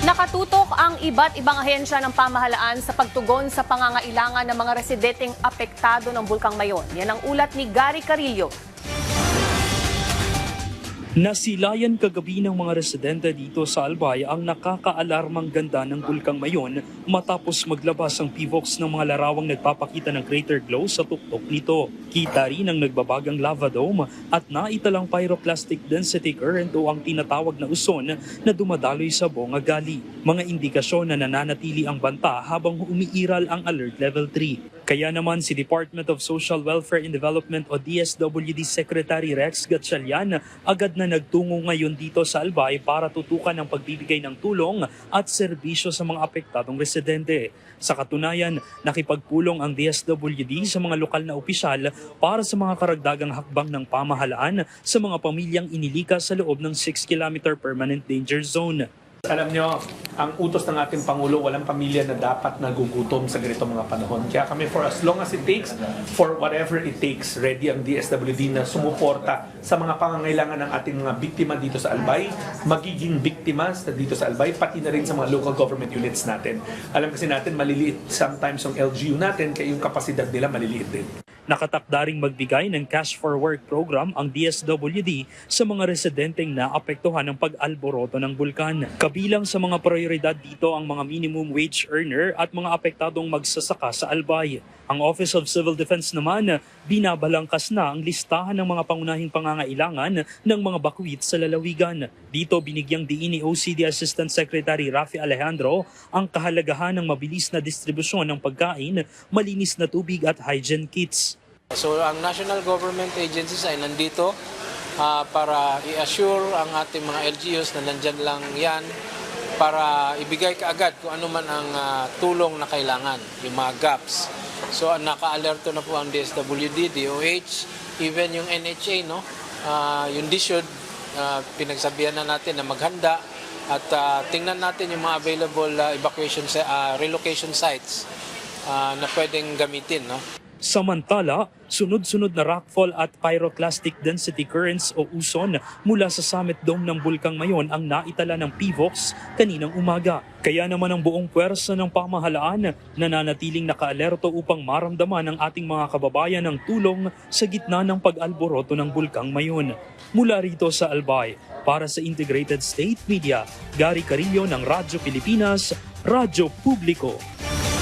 Nakatutok ang iba't ibang ahensya ng pamahalaan sa pagtugon sa pangangailangan ng mga residenteng apektado ng Bulkang Mayon. Yan ang ulat ni Gary Carillo. Nasilayan kagabi ng mga residente dito sa Albay ang nakakaalarmang ganda ng Bulkang Mayon matapos maglabas ang PHIVOLCS ng mga larawang nagpapakita ng crater glow sa tuktok nito. Kita rin ang nagbabagang lava dome at naitalang pyroclastic density current o ang tinatawag na uson na dumadaloy sa Bonga Gali. Mga indikasyon na nananatili ang banta habang umiiral ang Alert Level 3. Kaya naman si Department of Social Welfare and Development o DSWD Secretary Rex Gatchalian agad na nagtungo ngayon dito sa Albay para tutukan ang pagbibigay ng tulong at serbisyo sa mga apektadong residente. Sa katunayan, nakipagpulong ang DSWD sa mga lokal na opisyal para sa mga karagdagang hakbang ng pamahalaan sa mga pamilyang inilikas sa loob ng 6-kilometer permanent danger zone. Alam nyo, ang utos ng ating Pangulo, walang pamilya na dapat nagugutom sa ganitong mga panahon. Kaya kami, for as long as it takes, for whatever it takes, ready ang DSWD na sumuporta sa mga pangangailangan ng ating mga biktima dito sa Albay, magiging biktima dito sa Albay, pati na rin sa mga local government units natin. Alam kasi natin, maliliit sometimes ang LGU natin, kaya yung kapasidad nila maliliit din. Nakatakda ring magbigay ng Cash for Work program ang DSWD sa mga residenteng naapektuhan ng pag-alboroto ng bulkan. Kabilang sa mga prioridad dito ang mga minimum wage earner at mga apektadong magsasaka sa Albay. Ang Office of Civil Defense naman, binabalangkas na ang listahan ng mga pangunahing pangangailangan ng mga bakwit sa lalawigan. Dito binigyang diin ni OCD Assistant Secretary Rafi Alejandro ang kahalagahan ng mabilis na distribusyon ng pagkain, malinis na tubig at hygiene kits. So ang national government agencies ay nandito para i-assure ang ating mga LGUs na nandyan lang yan para ibigay kaagad kung ano man ang tulong na kailangan, yung mga gaps. So naka-alerto na po ang DSWD, DOH, even yung NHA, no? Yung DSUD, pinagsabihan na natin na maghanda at tingnan natin yung mga available relocation sites na pwedeng gamitin, no? Samantala, sunod-sunod na rockfall at pyroclastic density currents o uson mula sa summit dome ng Bulkang Mayon ang naitala ng PHIVOLCS kaninang umaga. Kaya naman ang buong puwersa ng pamahalaan nananatiling nakaalerto upang maramdaman ng ating mga kababayan ng tulong sa gitna ng pag-alboroto ng Bulkang Mayon. Mula rito sa Albay, para sa Integrated State Media, Gary Carillo ng Radyo Pilipinas, Radyo Publiko.